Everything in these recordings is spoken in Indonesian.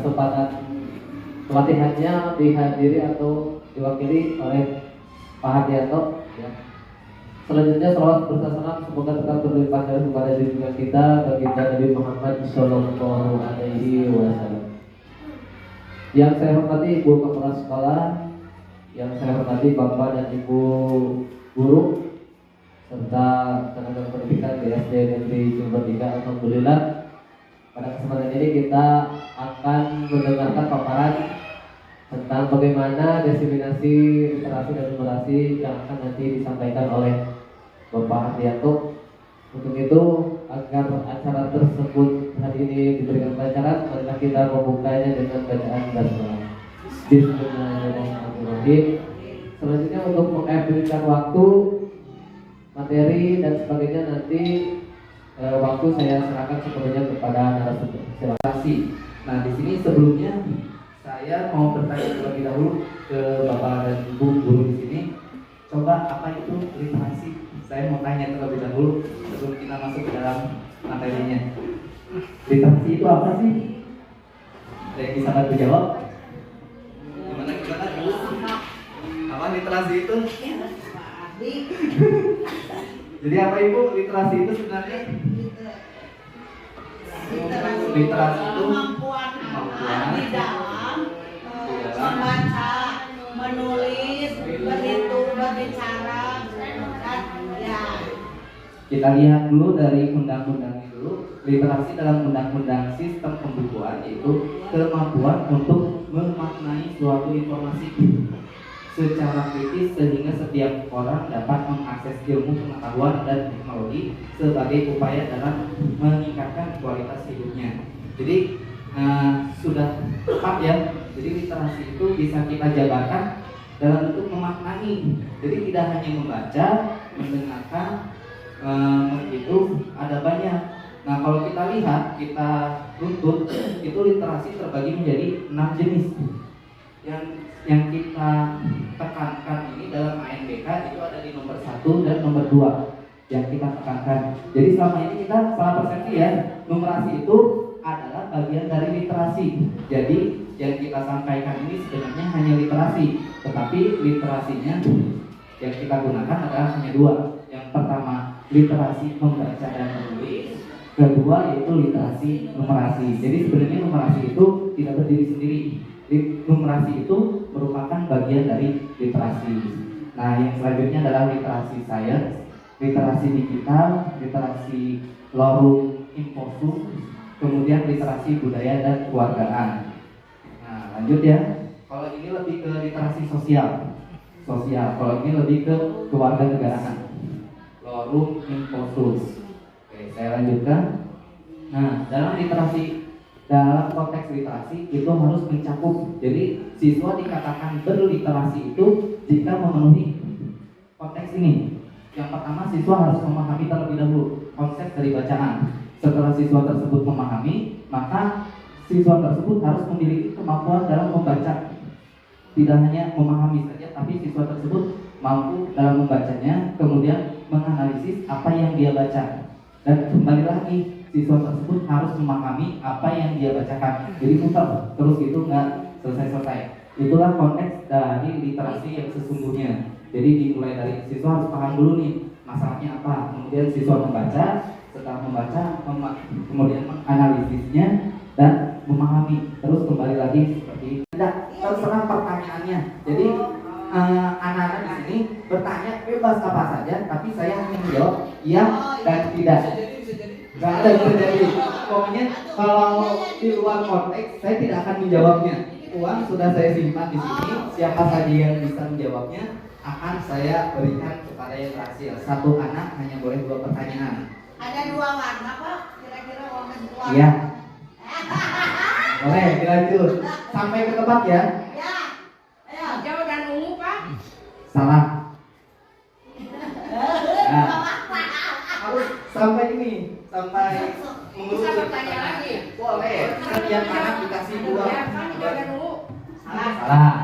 kesempatan pelatihannya dihadiri atau diwakili oleh Pak Hardianto. Ya. Selanjutnya salawat bersalam semoga tetap berlimpah kepada junjungan kita baginda Nabi Muhammad Shallallahu Alaihi Wasallam. Yang saya hormati Ibu Kepala Sekolah, yang saya hormati Bapak dan Ibu Guru, serta tenaga pendidikan di SD Negeri Jember 3. Alhamdulillah, pada kesempatan ini kita akan mendengarkan paparan tentang bagaimana diseminasi literasi dan numerasi yang akan nanti disampaikan oleh Bapak Hardianto. Untuk itu, agar acara tersebut hari ini diberikan kelancaran, marilah kita membukanya dengan bacaan basmalah. Bismillahirrahmanirrahim. Selanjutnya untuk mengambilkan waktu, materi dan sebagainya nanti waktu saya serahkan sepenuhnya kepada narasumber. Terima kasih. Nah, di sini sebelumnya saya mau bertanya terlebih dahulu ke Bapak dan Ibu guru di sini. Coba apa itu literasi? Saya mau tanya terlebih dahulu sebelum kita masuk ke dalam materinya. Literasi itu apa sih? Saya bisa bantu jawab? Gimana Ibu? Apa literasi itu? Jadi apa Ibu literasi itu sebenarnya? Literasi itu kemampuan di dalam membaca, menulis, berhitung, berbicara, dan ya. Kita lihat dulu dari undang-undangnya dulu. Literasi dalam undang-undang sistem pembukuan yaitu kemampuan untuk memaknai suatu informasi secara kritis sehingga setiap orang dapat mengakses ilmu pengetahuan dan teknologi sebagai upaya dalam meningkatkan kualitas hidupnya. Jadi sudah tepat ya. Jadi literasi itu bisa kita jabarkan dalam bentuk memaknai. Jadi tidak hanya membaca, mendengarkan, itu ada banyak. Nah, kalau kita lihat, kita runtut, itu literasi terbagi menjadi 6 jenis. Yang kita tekankan ini dalam ANBK itu ada di nomor 1 dan nomor 2 yang kita tekankan. Jadi selama ini kita salah persepsi ya, numerasi itu adalah bagian dari literasi. Jadi yang kita sampaikan ini sebenarnya hanya literasi, tetapi literasinya yang kita gunakan adalah hanya 2. Yang pertama literasi membaca dan menulis, kedua yaitu literasi numerasi. Jadi sebenarnya numerasi itu tidak berdiri sendiri. Numerasi itu merupakan bagian dari literasi. Nah, yang selanjutnya adalah literasi sains, literasi digital, literasi lorem imposum, kemudian literasi budaya dan kewargaan. Nah, lanjut ya. Kalau ini lebih ke literasi sosial. Kalau ini lebih ke kewarganegaraan. Lorem imposum. Oke, saya lanjutkan. Nah, dalam konteks literasi itu harus mencakup. Jadi siswa dikatakan berliterasi itu jika memenuhi konteks ini. Yang pertama, siswa harus memahami terlebih dahulu konsep dari bacaan. Setelah siswa tersebut memahami, maka siswa tersebut harus memiliki kemampuan dalam membaca. Tidak hanya memahami saja, tapi siswa tersebut mampu dalam membacanya, kemudian menganalisis apa yang dia baca. Dan kembali lagi, siswa tersebut harus memahami apa yang dia bacakan. Jadi putar terus itu nggak selesai-selesai. Itulah konteks dari literasi yang sesungguhnya. Jadi dimulai dari siswa harus paham dulu nih masalahnya apa. Kemudian siswa membaca, setelah membaca kemudian menganalisisnya dan memahami. Terus kembali lagi seperti itu. Tidak terserah pertanyaannya. Jadi anak-anak di sini bertanya bebas apa saja, tapi saya hanya menjawab iya dan tidak. Gak ada yang terjadi. Pokoknya kalau di luar konteks saya tidak akan menjawabnya. Uang sudah saya simpan di sini. Siapa saja yang bisa menjawabnya akan saya berikan kepada yang berhasil. Satu anak hanya boleh 2 pertanyaan. Ada 2 warna Pak, kira-kira warna 2. Iya. Boleh dilanjut sampai ke tempat ya. Ya. Ayo. Hijau dan ungu Pak. Salah. Nah, harus sampai ini. Sampai Bisa bertanya lagi. Boleh. Setiap anak dikasih 2. Hijau dan ungu. Salah.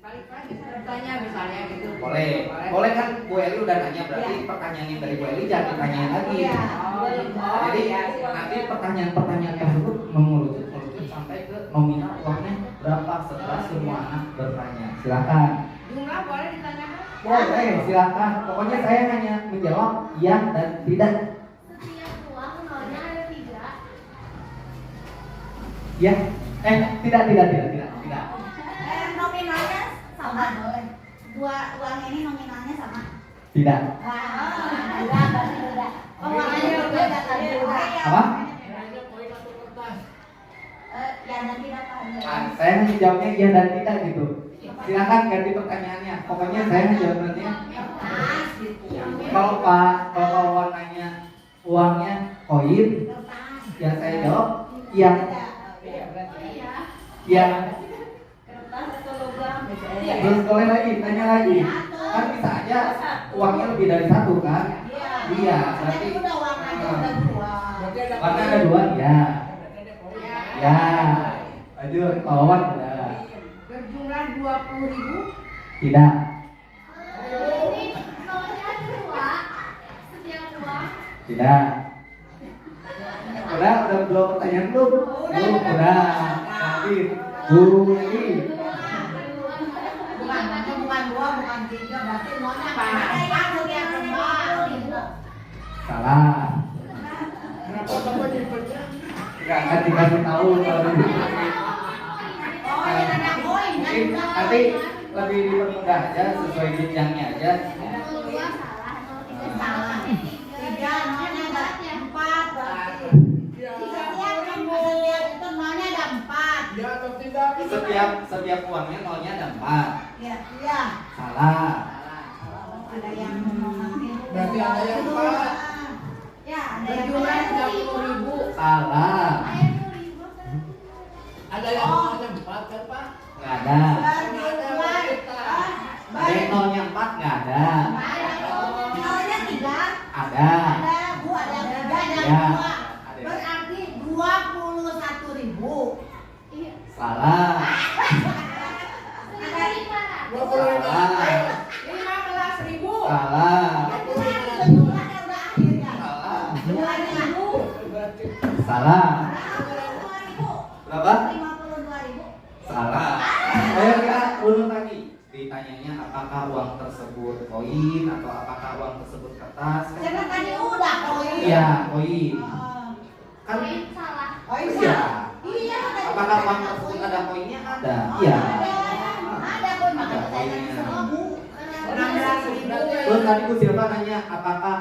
Balik lagi bertanya misalnya gitu. Boleh. Boleh kan Bu Eli udah nanya, berarti pertanyaan yang dari Bu Eli jangan ditanyain lagi. Jadi nanti pertanyaan-pertanyaan tersebut mengerucut sampai ke nominal uangnya berapa setelah semua anak bertanya. Silakan. Jumlah boleh ditanyakan? Boleh, silakan. Pokoknya saya hanya menjawab iya dan tidak. Setiap uang nolnya ada 3. Ya, tidak. Nominalnya sama boleh. Dua uang ini nominalnya sama. Tidak. Beda. Uangnya beda tadi. Apa? Ya dan tidak tahu. Saya hanya jawabnya iya dan tidak gitu. Silakan ganti pertanyaannya. Pokoknya saya hanya jawabnya. Kalau Wawan nanya uangnya koin, ya saya jawab iya. Iya. Terus boleh lagi, tanya lagi. Kan bisa aja uangnya lebih dari satu kan? Iya, berarti warna ada 2 ya. Ya. Lanjut, Pak Wawan udah. Berjumlah 20.000. Tidak. Ini nolnya 2. Setiap uang. Tidak. Udah 2 pertanyaan belum? Belum, udah. Nanti guru lagi. Bukan 2, bukan 3, berarti nolnya Salah. Kenapa kamu dipercaya? Enggak akan dikasih tahu kalau ini. Mungkin nanti lebih dipermudah aja sesuai jenjangnya aja. 2 salah, 3 salah. 3 nolnya ada 4 berarti. Setiap itu nolnya ada 4. Ya atau tidak? Setiap uangnya nolnya ada 4. Iya. Salah. Ada yang ngomongin. Berarti ada yang 4. Ya, ada yang Berjumlah 30.000. Salah. Ada yang nolnya 4 kan Pak? Enggak ada. berjumlah. Ada yang nolnya 4 enggak ada. Nolnya 3. Ada. Ada Bu, ada 3, ada Ya. 2. Berarti 21.000. Salah. Ada 15.000. Salah. Salah. Berapa? 52.000. Salah. Ayo kita urut lagi. Ditanyanya apakah uang tersebut koin atau apakah uang tersebut kertas? Karena tadi udah koin. Iya, koin. Kan Salah. koin ya. Iya. Apakah uang tersebut ada koinnya? Ada. Iya. Ada koin. Ada koinnya. 16.000. Terus tadi Bu Silva nanya apakah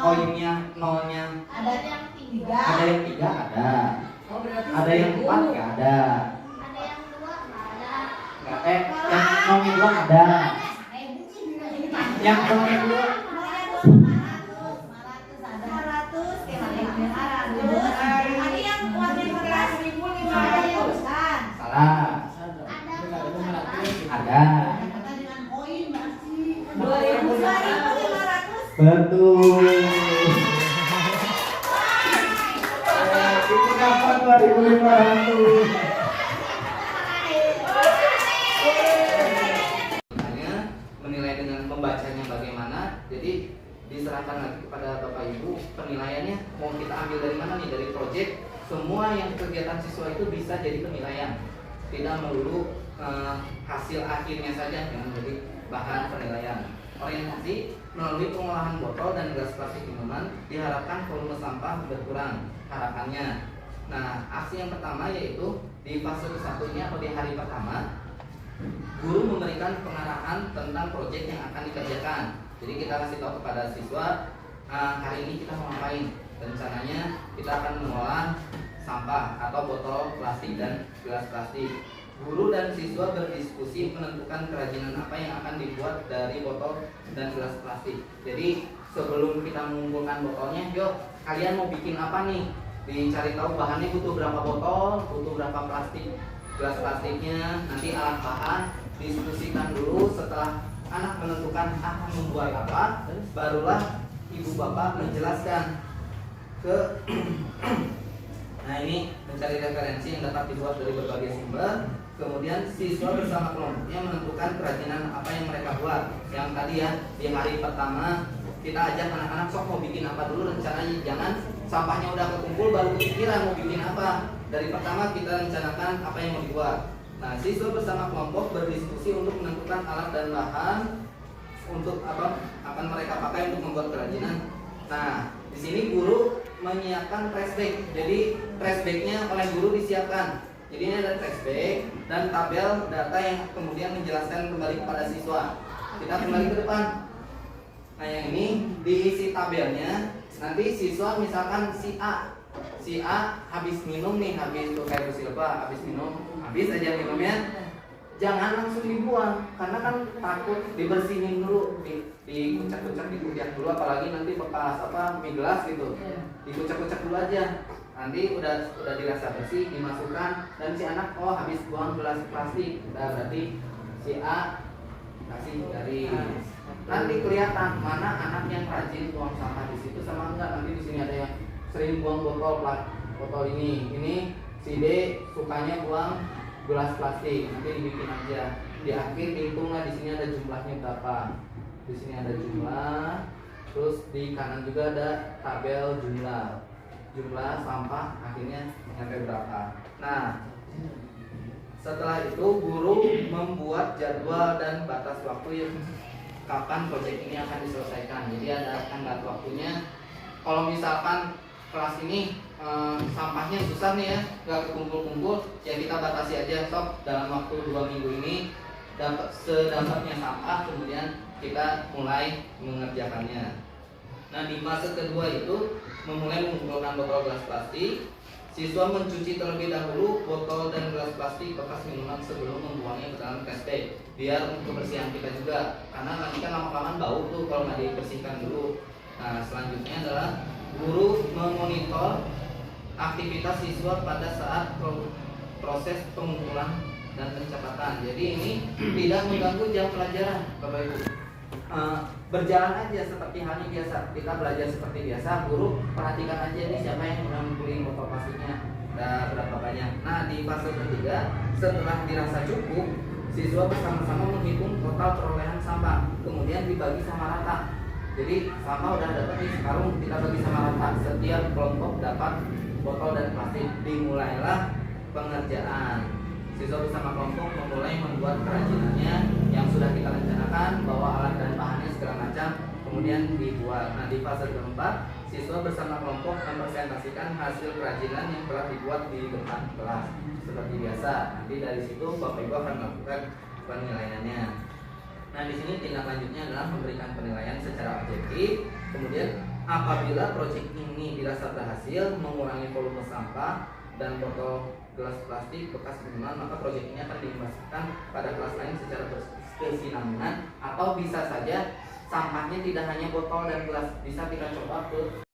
koinnya nolnya Ada yang 3. ada yang 3 ada. Oh, berarti Ada yang 4 nggak ada. Ada yang 2 enggak ada. Nggak yang nolnya 2 ada. Yang nolnya 2 Ada yang uangnya 15.500 kan? salah. Ada. Kata dengan koin masih 2.500. Betul. Itu kapan 2.500? Hanya menilai dengan membacanya bagaimana. Jadi diserahkan lagi kepada Bapak Ibu penilaiannya mau kita ambil dari mana nih, dari proyek. Semua yang kegiatan siswa itu bisa jadi penilaian, tidak melulu hasil akhirnya saja yang menjadi bahan penilaian. Orientasi melalui pengolahan botol dan gelas plastik minuman diharapkan volume sampah berkurang harapannya. Nah, aksi yang pertama yaitu di fase ke-1-nya atau di hari pertama, guru memberikan pengarahan tentang proyek yang akan dikerjakan. Jadi kita kasih tahu kepada siswa, hari ini kita mau ngapain. Rencananya kita akan mengolah sampah atau botol plastik dan gelas plastik. Guru dan siswa berdiskusi menentukan kerajinan apa yang akan dibuat dari botol dan gelas plastik. Jadi sebelum kita mengumpulkan botolnya, yuk kalian mau bikin apa nih? Dicari tahu bahannya butuh berapa botol, butuh berapa plastik, gelas plastiknya, nanti alat bahan, diskusikan dulu. Setelah anak menentukan akan membuat apa, barulah ibu bapak menjelaskan ke nah ini mencari referensi yang dapat dibuat dari berbagai sumber. Kemudian siswa bersama kelompoknya menentukan kerajinan apa yang mereka buat. Yang tadi ya, di hari pertama kita ajak anak-anak sok mau bikin apa dulu rencananya, jangan sampahnya udah kekumpul baru kepikiran mau bikin apa. Dari pertama kita rencanakan apa yang mau dibuat. Nah, siswa bersama kelompok berdiskusi untuk menentukan alat dan bahan untuk apa akan mereka pakai untuk membuat kerajinan. Nah, di sini guru menyiapkan trash bag. Jadi trash bagnya oleh guru disiapkan. Jadi ini ada trash bag dan tabel data yang kemudian menjelaskan kembali kepada siswa. Kita kembali ke depan. Nah, yang ini diisi tabelnya. Nanti siswa misalkan si A habis minum nih, habis tuh kayak silpa, habis minum, habis aja minumnya. Jangan langsung dibuang, karena kan takut dibersihin dulu, dikucek-kucek, dikunyah dulu, apalagi nanti bekas apa mie gelas gitu, dikucek-kucek dulu aja. Nanti udah dirasa bersih, dimasukkan, dan si anak habis buang gelas plastik, udah berarti si A kasih dari nanti kelihatan mana anak yang rajin buang sampah di situ sama enggak. Nanti di sini ada yang sering buang botol ini si D sukanya buang gelas plastik, nanti dibikin aja di akhir dihitung lah, di sini ada jumlahnya berapa, di sini ada jumlah, terus di kanan juga ada tabel jumlah sampah akhirnya sampai berapa. Nah, setelah itu guru membuat jadwal dan batas waktu kapan proyek ini akan diselesaikan. Jadi ada tenggat waktunya. Kalau misalkan kelas ini sampahnya susah nih ya, nggak kekumpul-kumpul, ya kita batasi aja, sob dalam waktu 2 minggu ini dapat sedapatnya sampah, kemudian kita mulai mengerjakannya. Nah, di fase kedua itu memulai mengumpulkan botol gelas plastik. Siswa mencuci terlebih dahulu botol dan gelas plastik bekas minuman sebelum membuangnya ke dalam trash bag, biar untuk kebersihan kita juga, karena nanti kan lama-kelamaan bau tuh kalau nggak dibersihkan dulu. Nah, selanjutnya adalah guru memonitor aktivitas siswa pada saat proses pengumpulan dan pencatatan. Jadi ini tidak mengganggu jam pelajaran, Bapak Ibu. Berjalan aja seperti halnya biasa. Kita belajar seperti biasa. Guru perhatikan aja nih siapa yang mengumpulin botol plastiknya, berapa banyak. Nah, di fase ketiga setelah dirasa cukup, siswa bersama-sama menghitung total perolehan sampah, kemudian dibagi sama rata. Jadi sampah udah dapat di sekarang, kita bagi sama rata. Setiap kelompok dapat botol dan plastik. Dimulailah pengerjaan. Siswa bersama kelompok memulai membuat kerajinannya yang sudah kita rencanakan, bawa alat dan bahannya segala macam, kemudian dibuat. Nah, di fase keempat, siswa bersama kelompok mempresentasikan hasil kerajinan yang telah dibuat di depan kelas seperti biasa. Nanti dari situ Bapak Ibu akan melakukan penilaiannya. Nah, di sini tindak lanjutnya adalah memberikan penilaian secara objektif. Kemudian apabila proyek ini dirasa berhasil mengurangi volume sampah dan botol gelas plastik bekas minuman, maka proyek ini akan diinvestasikan pada kelas lain secara berkesinambungan, atau bisa saja sampahnya tidak hanya botol dan gelas, bisa kita coba ke